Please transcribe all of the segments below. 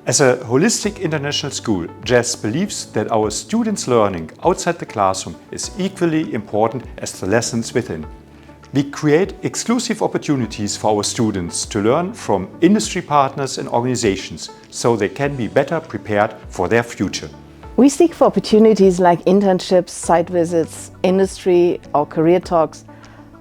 As a holistic international school, GESS believes that our students' learning outside the classroom is equally important as the lessons within. We create exclusive opportunities for our students to learn from industry partners and organizations so they can be better prepared for their future. We seek for opportunities like internships, site visits, industry or career talks,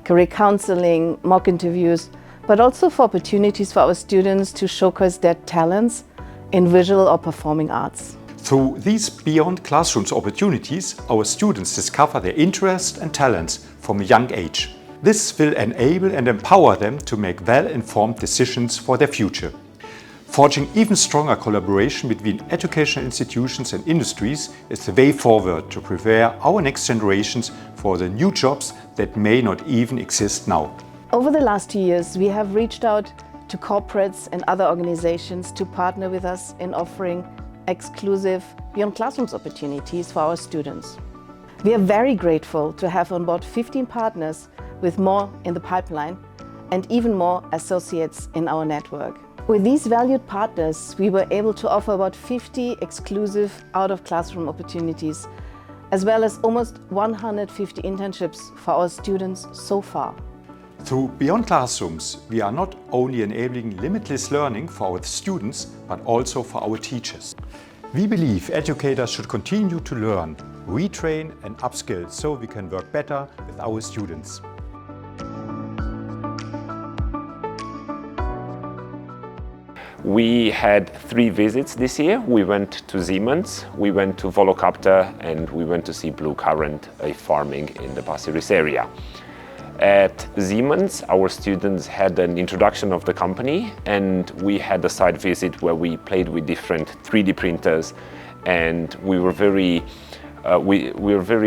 career counseling, mock interviews, but also for opportunities for our students to showcase their talents in visual or performing arts. Through these Beyond Classrooms opportunities, our students discover their interests and talents from a young age. This will enable and empower them to make well-informed decisions for their future. Forging even stronger collaboration between educational institutions and industries is the way forward to prepare our next generations for the new jobs that may not even exist now. Over the last 2 years, we have reached out to corporates and other organizations to partner with us in offering exclusive Beyond Classrooms opportunities for our students. We are very grateful to have on board 15 partners with more in the pipeline and even more associates in our network. With these valued partners, we were able to offer about 50 exclusive out-of-classroom opportunities, as well as almost 150 internships for our students so far. Through Beyond Classrooms, we are not only enabling limitless learning for our students, but also for our teachers. We believe educators should continue to learn, retrain and upskill so we can work better with our students. We had 3 visits this year. We went to Siemens, we went to Volocopter, and we went to see Blue Current, a farming in the Pasir Ris area. At Siemens, our students had an introduction of the company, and we had a site visit where we played with different 3D printers, and we were very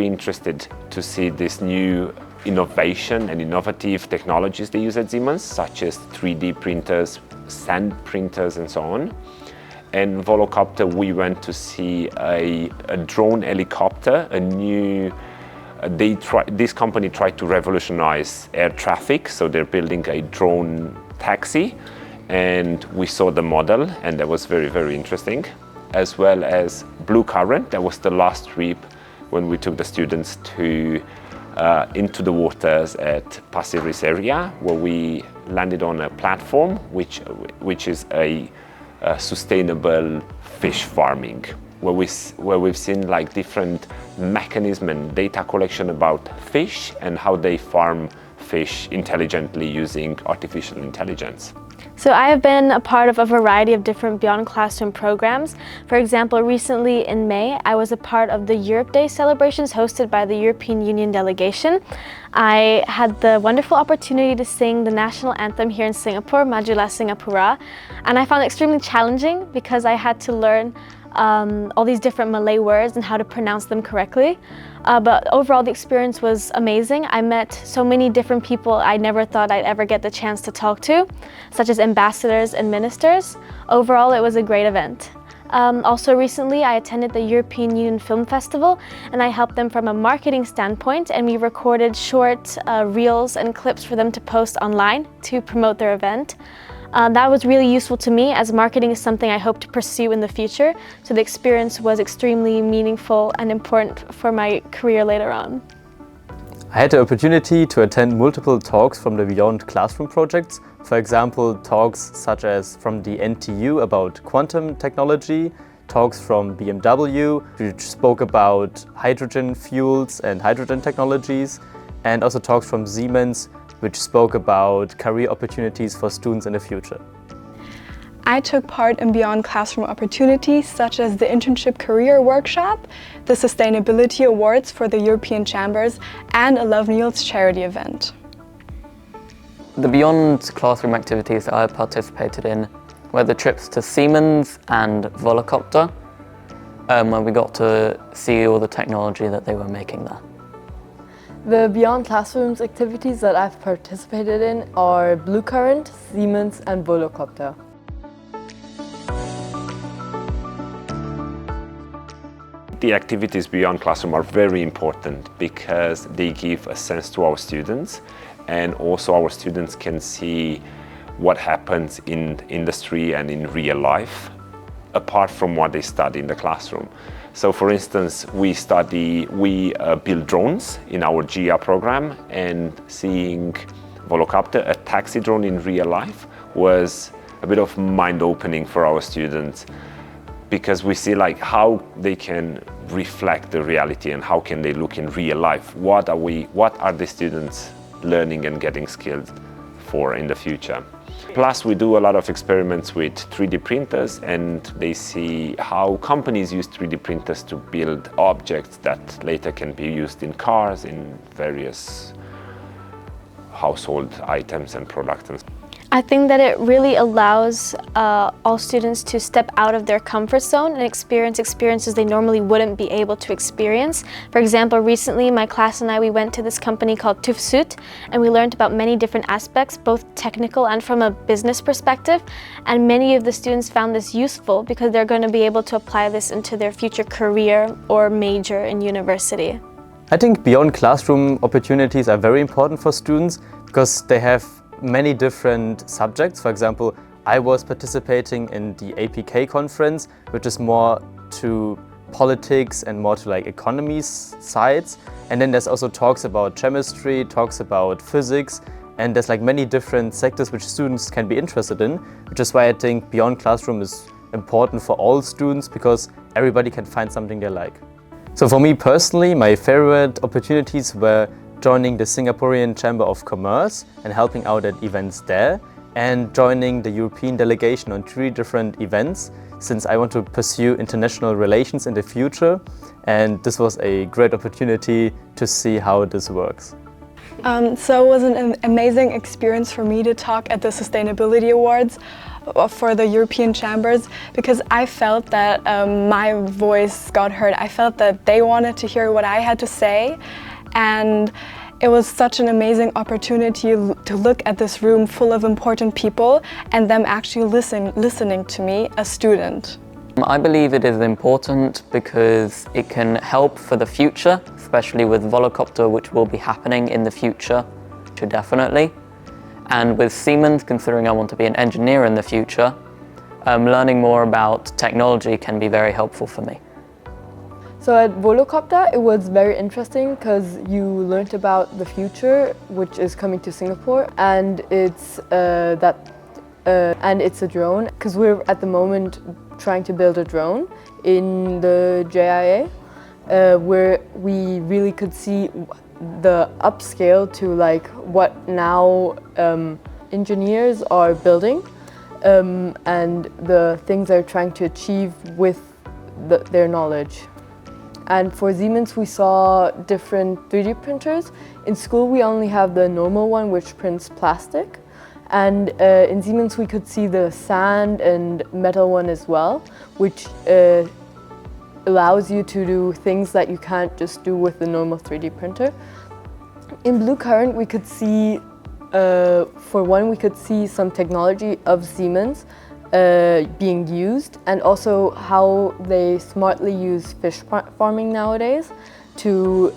interested to see this new innovation and innovative technologies they use at Siemens, such as 3D printers, sand printers, and so on. And Volocopter, we went to see a drone helicopter, a new. This company tried to revolutionize air traffic, so they're building a drone taxi, and we saw the model, and that was very, very interesting. As well as Blue Current, that was the last trip when we took the students into the waters at Pasir Ris area, where we landed on a platform which is a sustainable fish farming, where we've seen like different mechanism and data collection about fish and how they farm fish intelligently using artificial intelligence. So I have been a part of a variety of different Beyond Classroom programs. For example, recently in May, I was a part of the Europe Day celebrations hosted by the European Union delegation. I had the wonderful opportunity to sing the national anthem here in Singapore, Majulah Singapura, and I found it extremely challenging because I had to learn all these different Malay words and how to pronounce them correctly. But overall the experience was amazing. I met so many different people I never thought I'd ever get the chance to talk to, such as ambassadors and ministers. Overall it was a great event. Also recently I attended the European Union Film Festival, and I helped them from a marketing standpoint, and we recorded short reels and clips for them to post online to promote their event. That was really useful to me, as marketing is something I hope to pursue in the future, so the experience was extremely meaningful and important for my career later on. I had the opportunity to attend multiple talks from the Beyond Classroom projects. For example, talks such as from the NTU about quantum technology, talks from BMW, which spoke about hydrogen fuels and hydrogen technologies, and also talks from Siemens, which spoke about career opportunities for students in the future. I took part in Beyond Classroom opportunities such as the Internship Career Workshop, the Sustainability Awards for the European Chambers, and a Love Meals charity event. The Beyond Classroom activities that I participated in were the trips to Siemens and Volocopter, where we got to see all the technology that they were making there. The Beyond Classrooms activities that I've participated in are Blue Current, Siemens and Volocopter. The activities Beyond Classroom are very important because they give a sense to our students, and also our students can see what happens in industry and in real life. apart from what they study in the classroom. So for instance, we build drones in our GER program, and seeing Volocopter, a taxi drone in real life, was a bit of mind-opening for our students, because we see like how they can reflect the reality and how can they look in real life. What are the students learning and getting skilled for in the future? Plus, we do a lot of experiments with 3D printers, and they see how companies use 3D printers to build objects that later can be used in cars, in various household items and products. I think that it really allows all students to step out of their comfort zone and experience experiences they normally wouldn't be able to experience. For example, recently my class and we went to this company called TÜV Süd, and we learned about many different aspects, both technical and from a business perspective. And many of the students found this useful because they're going to be able to apply this into their future career or major in university. I think beyond classroom opportunities are very important for students because they have many different subjects. For example, I was participating in the APK conference, which is more to politics and more to like economies sides. And then there's also talks about chemistry, talks about physics, and there's like many different sectors which students can be interested in, which is why I think Beyond Classroom is important for all students, because everybody can find something they like. So for me personally, my favorite opportunities were joining the Singaporean Chamber of Commerce and helping out at events there, and joining the European delegation on 3 different events, since I want to pursue international relations in the future, and this was a great opportunity to see how this works. So it was an amazing experience for me to talk at the Sustainability Awards for the European Chambers, because I felt that my voice got heard. I felt that they wanted to hear what I had to say. And it was such an amazing opportunity to look at this room full of important people and them actually listening to me, a student. I believe it is important because it can help for the future, especially with Volocopter, which will be happening in the future, definitely. And with Siemens, considering I want to be an engineer in the future, learning more about technology can be very helpful for me. So at Volocopter, it was very interesting because you learned about the future, which is coming to Singapore, and it's it's a drone, because we're at the moment trying to build a drone in the JIA, where we really could see the upscale to like what now engineers are building, and the things they're trying to achieve with their knowledge. And for Siemens, we saw different 3D printers. In school, we only have the normal one, which prints plastic. And in Siemens, we could see the sand and metal one as well, which allows you to do things that you can't just do with the normal 3D printer. In Blue Current, we could see, for one, we could see some technology of Siemens being used, and also how they smartly use fish farming nowadays to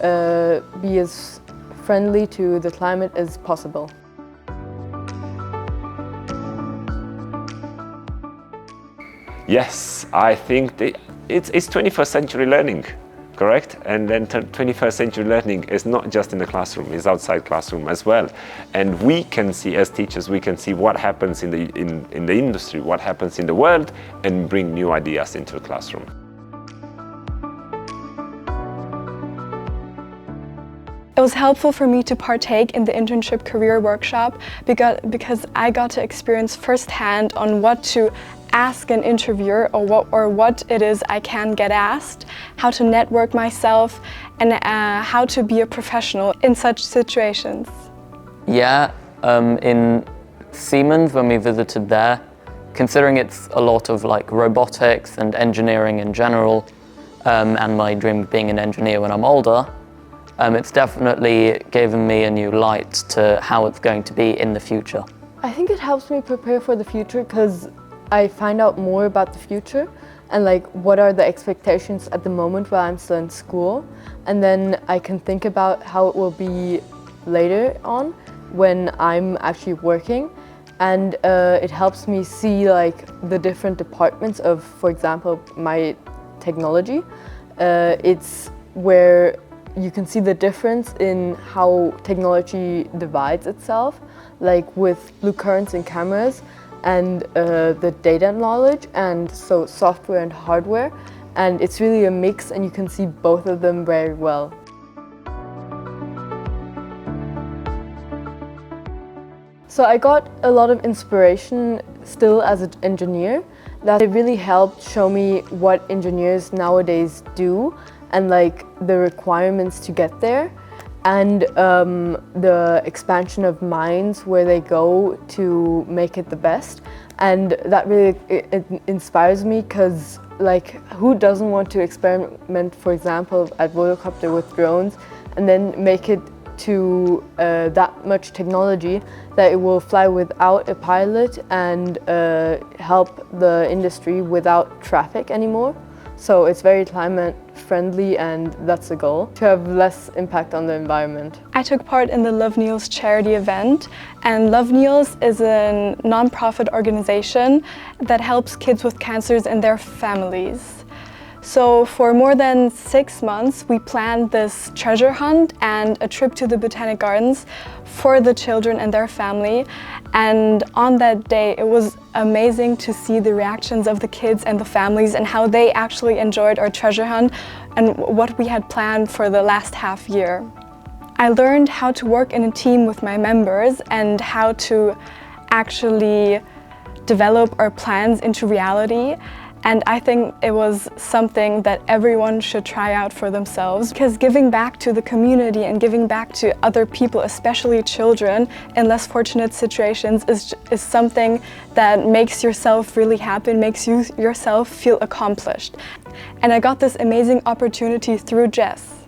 be as friendly to the climate as possible. Yes, I think it's 21st century learning, correct? And then 21st century learning is not just in the classroom, it's outside classroom as well. And we can see, as teachers, we can see what happens in the industry, what happens in the world, and bring new ideas into the classroom. It was helpful for me to partake in the internship career workshop because I got to experience firsthand on what to ask an interviewer, or what it is I can get asked, how to network myself, and how to be a professional in such situations. Yeah, in Siemens, when we visited there, considering it's a lot of like robotics and engineering in general, and my dream of being an engineer when I'm older, it's definitely given me a new light to how it's going to be in the future. I think it helps me prepare for the future because I find out more about the future and like what are the expectations at the moment while I'm still in school, and then I can think about how it will be later on when I'm actually working, and it helps me see like the different departments of, for example, my technology. It's where you can see the difference in how technology divides itself, like with blue currents in cameras and the data knowledge, and so software and hardware. And it's really a mix, and you can see both of them very well. So I got a lot of inspiration still as an engineer. That it really helped show me what engineers nowadays do and like the requirements to get there, and the expansion of minds where they go to make it the best. And that really it inspires me, because like who doesn't want to experiment, for example, at Volocopter with drones and then make it to that much technology that it will fly without a pilot and help the industry without traffic anymore. So it's very climate friendly, and that's the goal, to have less impact on the environment. I took part in the Love Niels charity event, and Love Niels is a non-profit organization that helps kids with cancers and their families. So for more than 6 months, we planned this treasure hunt and a trip to the Botanic Gardens for the children and their family. And on that day, it was amazing to see the reactions of the kids and the families and how they actually enjoyed our treasure hunt and what we had planned for the last half year. I learned how to work in a team with my members and how to actually develop our plans into reality. And I think it was something that everyone should try out for themselves, because giving back to the community and giving back to other people, especially children in less fortunate situations, is something that makes yourself really happy, makes you yourself feel accomplished. And I got this amazing opportunity through GESS.